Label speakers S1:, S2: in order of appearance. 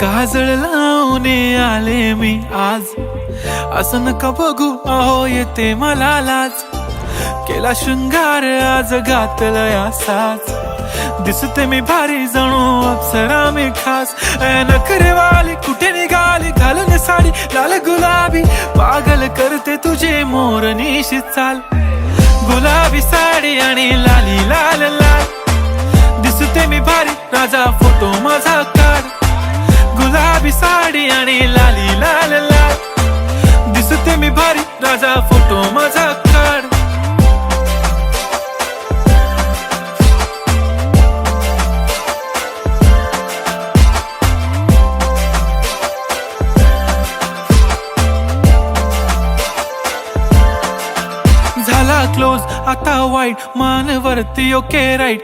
S1: काजळ लावून आले मी आज, असं नका बघू अहो येते मला लाज. केला शृंगार आज घातला साज, दिसते मी भारी जणू अप्सरा मी खास. नखरेवाली कुठे निघाली घालून साडी लाल गुलाबी, पागल करते तुझे मोरनीशी चाल. गुलाबी साडी आणि लाली लाल लाल, दिसते मी भारी राजा फोटो माझा काढ. गुलाबी साडी आणि लाली लाल लाल, दिसते मी भारी राजा फोटो माझा काढ. झाला क्लोज आता वाईट मान वरती ओके राईट.